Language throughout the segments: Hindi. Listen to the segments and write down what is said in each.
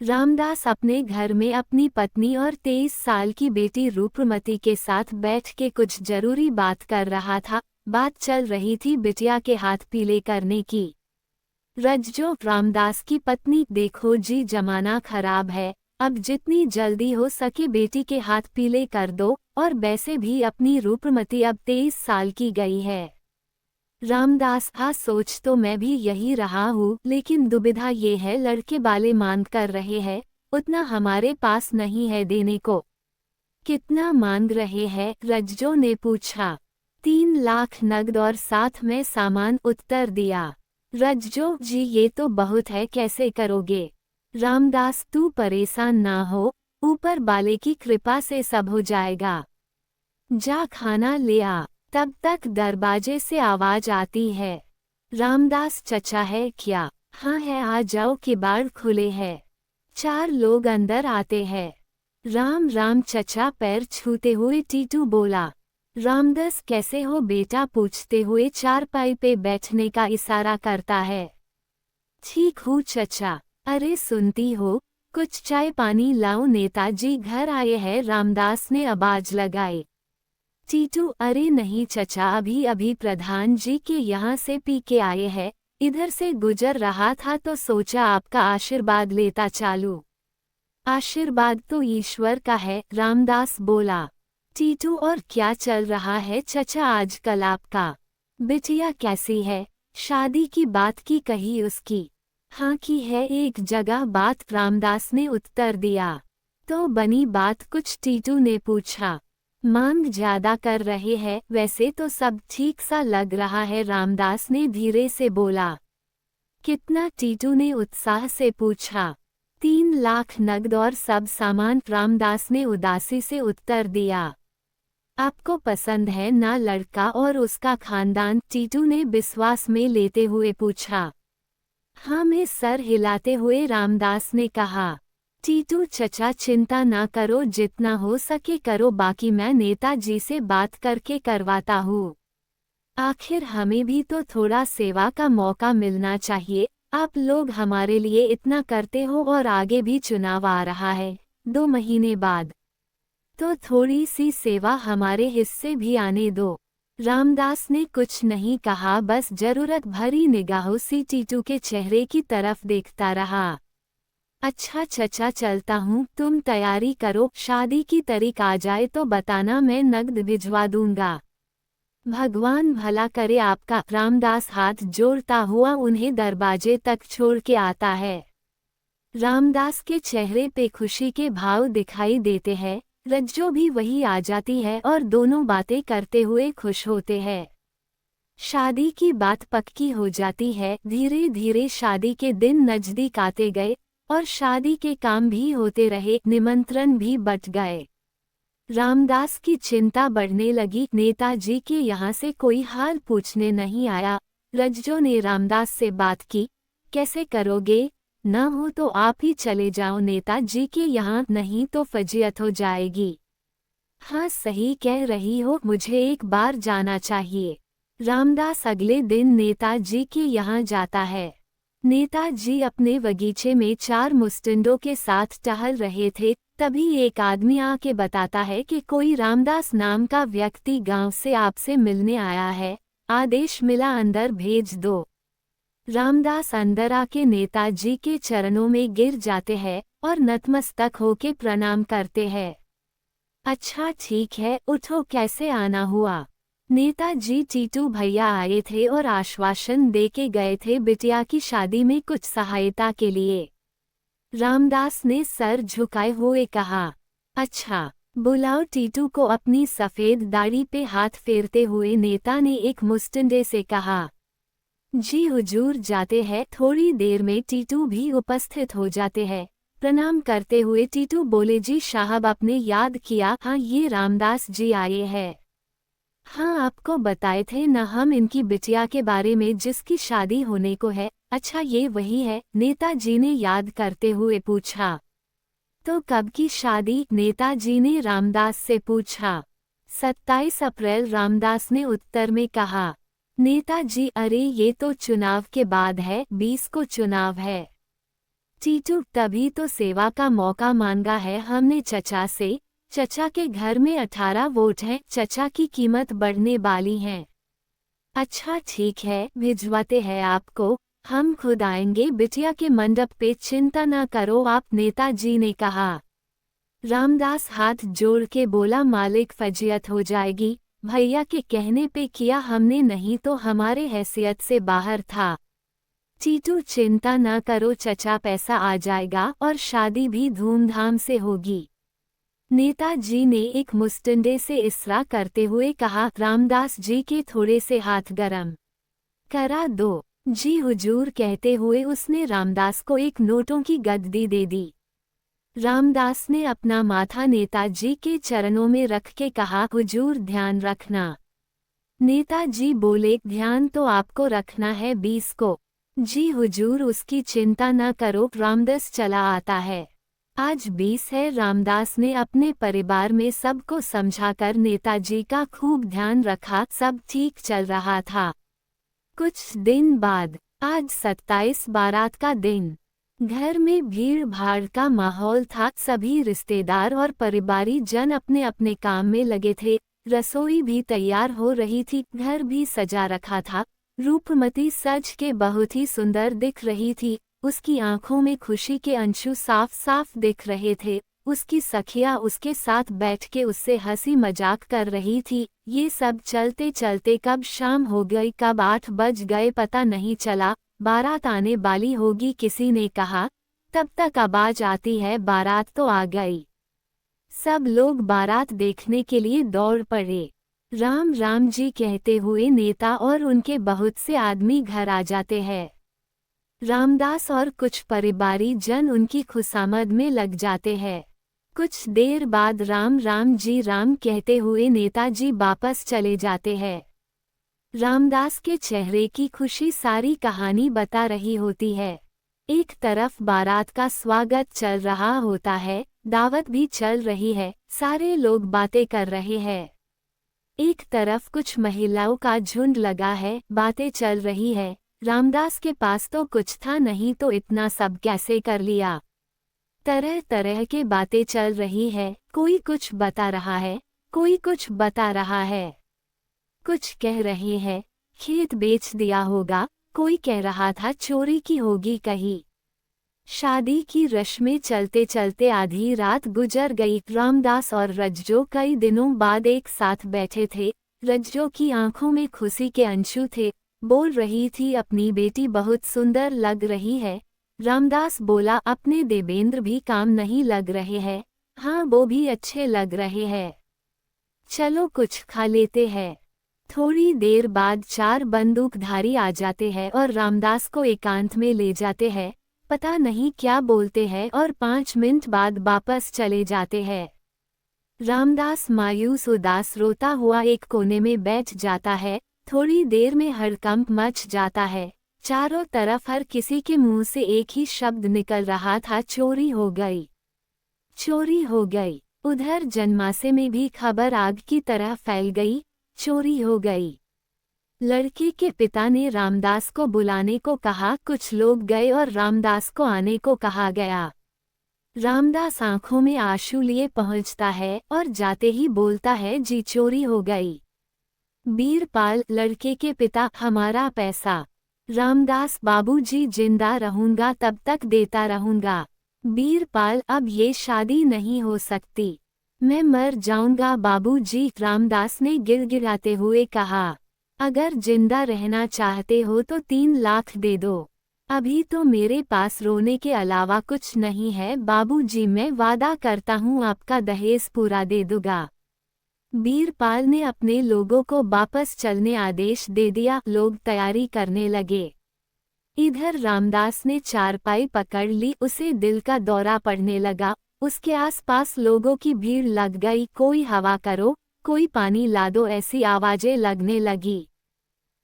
रामदास अपने घर में अपनी पत्नी और 23 साल की बेटी रूपमती के साथ बैठ के कुछ जरूरी बात कर रहा था। बात चल रही थी बिटिया के हाथ पीले करने की। रज्जो, रामदास की पत्नी, देखो जी, जमाना खराब है, अब जितनी जल्दी हो सके बेटी के हाथ पीले कर दो, और वैसे भी अपनी रूपमती अब 23 साल की गई है। रामदास, हाँ सोच तो मैं भी यही रहा हूँ, लेकिन दुविधा ये है लड़के वाले मांग कर रहे हैं, उतना हमारे पास नहीं है देने को। कितना मांग रहे हैं? रज्जो ने पूछा। 3 लाख नगद और साथ में सामान, उत्तर दिया। रज्जो, जी ये तो बहुत है, कैसे करोगे? रामदास, तू परेशान ना हो, ऊपर वाले की कृपा से सब हो जाएगा। जा खाना ले आ। तब तक दरवाजे से आवाज आती है। रामदास, चचा है क्या? हाँ है, आ जाओ, किवाड़ खुले हैं। 4 लोग अंदर आते हैं। राम राम चचा, पैर छूते हुए टीटू बोला। रामदास, कैसे हो बेटा, पूछते हुए चारपाई पे बैठने का इशारा करता है। ठीक हूँ चचा। अरे सुनती हो, कुछ चाय पानी लाओ, नेताजी घर आए हैं, रामदास ने आवाज लगाई। टीटू, अरे नहीं चचा, अभी अभी प्रधान जी के यहाँ से पी के आए हैं, इधर से गुजर रहा था तो सोचा आपका आशीर्वाद लेता चालू। आशीर्वाद तो ईश्वर का है, रामदास बोला। टीटू, और क्या चल रहा है चचा आजकल आपका? बिटिया कैसी है? शादी की बात की कही उसकी? हाँ की है एक जगह बात, रामदास ने उत्तर दिया। तो बनी बात कुछ? टीटू ने पूछा। मांग ज्यादा कर रहे हैं, वैसे तो सब ठीक सा लग रहा है, रामदास ने धीरे से बोला। कितना? टीटू ने उत्साह से पूछा। 3 लाख नगद और सब सामान, रामदास ने उदासी से उत्तर दिया। आपको पसंद है ना लड़का और उसका खानदान? टीटू ने विश्वास में लेते हुए पूछा। हाँ में सर हिलाते हुए रामदास ने कहा। टीटू, चचा चिंता ना करो, जितना हो सके करो, बाकी मैं नेताजी से बात करके करवाता हूँ। आखिर हमें भी तो थोड़ा सेवा का मौका मिलना चाहिए, आप लोग हमारे लिए इतना करते हो और आगे भी चुनाव आ रहा है 2 महीने बाद, तो थोड़ी सी सेवा हमारे हिस्से भी आने दो। रामदास ने कुछ नहीं कहा, बस जरूरत भरी निगाहों से टीटू के चेहरे की तरफ देखता रहा। अच्छा चचा चलता हूँ, तुम तैयारी करो, शादी की तारीख आ जाए तो बताना, मैं नगद भिजवा दूंगा। भगवान भला करे आपका। रामदास हाथ जोड़ता हुआ उन्हें दरवाजे तक छोड़ के आता है। रामदास के चेहरे पे खुशी के भाव दिखाई देते हैं। रज्जो भी वही आ जाती है और दोनों बातें करते हुए खुश होते हैं। शादी की बात पक्की हो जाती है। धीरे धीरे शादी के दिन नजदीक आते गए और शादी के काम भी होते रहे, निमंत्रण भी बट गए। रामदास की चिंता बढ़ने लगी। नेताजी के यहाँ से कोई हाल पूछने नहीं आया। रज्जो ने रामदास से बात की, कैसे करोगे? न हो तो आप ही चले जाओ नेताजी के यहाँ, नहीं तो फजीयत हो जाएगी। हाँ सही कह रही हो, मुझे एक बार जाना चाहिए। रामदास अगले दिन नेताजी के यहाँ जाता है। नेताजी अपने बगीचे में 4 मुस्टंडों के साथ टहल रहे थे, तभी एक आदमी आके बताता है कि कोई रामदास नाम का व्यक्ति गांव से आपसे मिलने आया है, आदेश मिला अंदर भेज दो। रामदास अंदर आके नेताजी के चरणों में गिर जाते हैं और नतमस्तक होके प्रणाम करते हैं। अच्छा ठीक है, उठो, कैसे आना हुआ? नेताजी, टीटू भैया आए थे और आश्वासन दे के गए थे बिटिया की शादी में कुछ सहायता के लिए। रामदास ने सर झुकाए हुए कहा। अच्छा, बुलाओ टीटू को। अपनी सफेद दाढ़ी पे हाथ फेरते हुए नेता ने एक मुस्टंडे से कहा। जी हुजूर, जाते हैं। थोड़ी देर में टीटू भी उपस्थित हो जाते हैं। प्रणाम करते हुए टीटू बोले, जी साहब आपने याद किया, हाँ ये रामदास जी आए हैं। हाँ आपको बताए थे न हम इनकी बिटिया के बारे में जिसकी शादी होने को है। अच्छा ये वही है? नेताजी ने याद करते हुए पूछा। तो कब की शादी? नेताजी ने रामदास से पूछा। 27 अप्रैल, रामदास ने उत्तर में कहा। नेताजी, अरे ये तो चुनाव के बाद है, 20 को चुनाव है। टीटू तभी तो सेवा का मौका मांगा है हमने चचा से। चचा के घर में 18 वोट हैं, चचा की कीमत बढ़ने वाली है। अच्छा ठीक है, भिजवाते हैं आपको, हम खुद आएंगे बिटिया के मंडप पे, चिंता न करो आप, नेताजी ने कहा। रामदास हाथ जोड़ के बोला, मालिक फजीयत हो जाएगी, भैया के कहने पे किया हमने, नहीं तो हमारे हैसियत से बाहर था। टीटू चिंता न करो चचा, पैसा आ जाएगा और शादी भी धूमधाम से होगी। नेताजी ने एक मुस्टंडे से इसरा करते हुए कहा, रामदास जी के थोड़े से हाथ गरम करा दो। जी हुजूर कहते हुए उसने रामदास को एक नोटों की गद्दी दे दी। रामदास ने अपना माथा नेताजी के चरणों में रख के कहा, हुजूर ध्यान रखना। नेताजी बोले, ध्यान तो आपको रखना है 20 को। जी हुजूर उसकी चिंता न करो, रामदास चला आता है। आज 20 है। रामदास ने अपने परिवार में सबको समझाकर नेताजी का खूब ध्यान रखा, सब ठीक चल रहा था। कुछ दिन बाद, आज 27 बारात का दिन, घर में भीड़ भाड़ का माहौल था, सभी रिश्तेदार और परिवारी जन अपने अपने काम में लगे थे। रसोई भी तैयार हो रही थी, घर भी सजा रखा था। रूपमती सज के बहुत ही सुंदर दिख रही थी, उसकी आंखों में खुशी के अंशु साफ साफ दिख रहे थे। उसकी सखियां उसके साथ बैठ के उससे हंसी मजाक कर रही थी। ये सब चलते चलते कब शाम हो गई, कब 8 बज गए पता नहीं चला। बारात आने वाली होगी, किसी ने कहा। तब तक आवाज आती है, बारात तो आ गई। सब लोग बारात देखने के लिए दौड़ पड़े। राम राम जी कहते हुए नेता और उनके बहुत से आदमी घर आ जाते हैं। रामदास और कुछ परिवारी जन उनकी खुशामद में लग जाते हैं। कुछ देर बाद राम राम जी राम कहते हुए नेताजी वापस चले जाते हैं। रामदास के चेहरे की खुशी सारी कहानी बता रही होती है। एक तरफ बारात का स्वागत चल रहा होता है, दावत भी चल रही है, सारे लोग बातें कर रहे हैं। एक तरफ कुछ महिलाओं का झुंड लगा है, बातें चल रही है। रामदास के पास तो कुछ था नहीं तो इतना सब कैसे कर लिया। तरह तरह के बातें चल रही है, कोई कुछ बता रहा है, कोई कुछ बता रहा है। कुछ कह रहे हैं खेत बेच दिया होगा, कोई कह रहा था चोरी की होगी कहीं। शादी की रस्में चलते चलते आधी रात गुजर गई। रामदास और रज्जो कई दिनों बाद एक साथ बैठे थे। रज्जो की आंखों में खुशी के अंशु थे, बोल रही थी, अपनी बेटी बहुत सुंदर लग रही है। रामदास बोला, अपने देवेंद्र भी काम नहीं लग रहे हैं। हाँ वो भी अच्छे लग रहे हैं, चलो कुछ खा लेते हैं। थोड़ी देर बाद 4 बंदूकधारी आ जाते हैं और रामदास को एकांत में ले जाते हैं। पता नहीं क्या बोलते हैं और 5 मिनट बाद वापस चले जाते हैं। रामदास मायूस उदास रोता हुआ एक कोने में बैठ जाता है। थोड़ी देर में हड़कंप मच जाता है। चारों तरफ हर किसी के मुंह से एक ही शब्द निकल रहा था, चोरी हो गई, चोरी हो गई। उधर जनमासे में भी खबर आग की तरह फैल गई, चोरी हो गई। लड़के के पिता ने रामदास को बुलाने को कहा, कुछ लोग गए और रामदास को आने को कहा गया। रामदास आंखों में आंसू लिए पहुंचता है और जाते ही बोलता है, जी चोरी हो गई। बीरपाल, लड़के के पिता, हमारा पैसा। रामदास, बाबूजी जिंदा रहूंगा तब तक देता रहूंगा। बीरपाल, अब ये शादी नहीं हो सकती, मैं मर जाऊंगा बाबूजी। रामदास ने गिड़गिड़ाते हुए कहा, अगर जिंदा रहना चाहते हो तो 3 लाख दे दो। अभी तो मेरे पास रोने के अलावा कुछ नहीं है बाबूजी, मैं वादा करता हूँ आपका दहेज पूरा दे दूंगा। बीरपाल ने अपने लोगों को वापस चलने आदेश दे दिया। लोग तैयारी करने लगे। इधर रामदास ने चारपाई पकड़ ली, उसे दिल का दौरा पड़ने लगा। उसके आसपास लोगों की भीड़ लग गई, कोई हवा करो, कोई पानी ला दो, ऐसी आवाजें लगने लगी।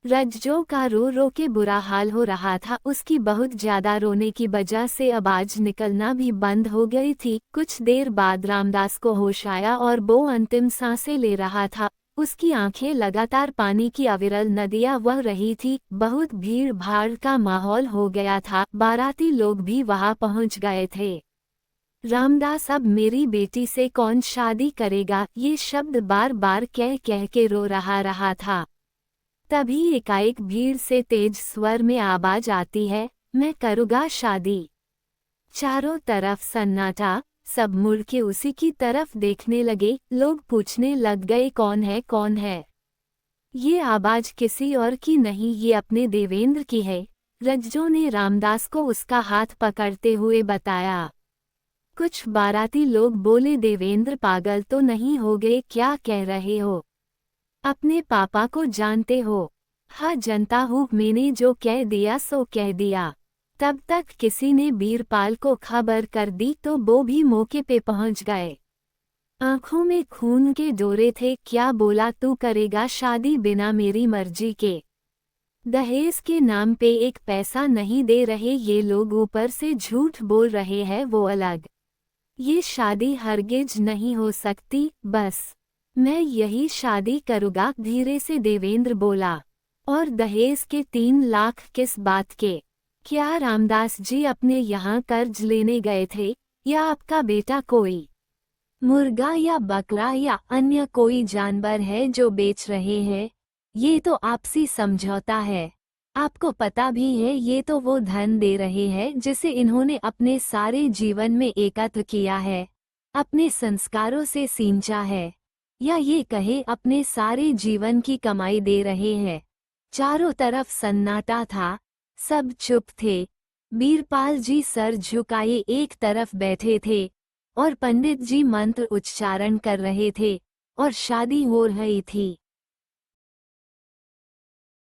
रज्जो का रो रो के बुरा हाल हो रहा था। उसकी बहुत ज्यादा रोने की वजह से आवाज निकलना भी बंद हो गई थी। कुछ देर बाद रामदास को होश आया और वो अंतिम सांसें ले रहा था। उसकी आंखें लगातार पानी की अविरल नदियां बह रही थी। बहुत भीड़ भाड़ का माहौल हो गया था। बाराती लोग भी वहां पहुंच गए थे। रामदास, अब मेरी बेटी से कौन शादी करेगा, ये शब्द बार बार कह कह के रो रहा था। तभी एकाएक भीड़ से तेज स्वर में आवाज आती है, मैं करूँगा शादी। चारों तरफ सन्नाटा। सब मुड़ के उसी की तरफ देखने लगे। लोग पूछने लग गए, कौन है कौन है। ये आवाज किसी और की नहीं, ये अपने देवेंद्र की है। रज्जो ने रामदास को उसका हाथ पकड़ते हुए बताया। कुछ बाराती लोग बोले, देवेंद्र पागल तो नहीं हो गए, क्या कह रहे हो? अपने पापा को जानते हो? हाँ जानता हूँ, मैंने जो कह दिया सो कह दिया। तब तक किसी ने बीरपाल को खबर कर दी तो वो भी मौके पे पहुंच गए। आंखों में खून के डोरे थे। क्या बोला, तू करेगा शादी बिना मेरी मर्जी के? दहेज के नाम पे एक पैसा नहीं दे रहे ये लोग, ऊपर से झूठ बोल रहे हैं वो अलग। ये शादी हरगिज नहीं हो सकती, बस मैं यही शादी करूँगा, धीरे से देवेंद्र बोला। और दहेज के 3 लाख किस बात के? क्या रामदास जी अपने यहाँ कर्ज लेने गए थे, या आपका बेटा कोई मुर्गा या बकरा या अन्य कोई जानवर है जो बेच रहे हैं? ये तो आपसी समझौता है। आपको पता भी है ये तो वो धन दे रहे हैं जिसे इन्होंने अपने सारे जीवन में एकत्र किया है, अपने संस्कारों से सींचा है, या ये कहे अपने सारे जीवन की कमाई दे रहे हैं। चारों तरफ सन्नाटा था। सब चुप थे। बीरपाल जी सर झुकाए एक तरफ बैठे थे और पंडित जी मंत्र उच्चारण कर रहे थे और शादी हो रही थी।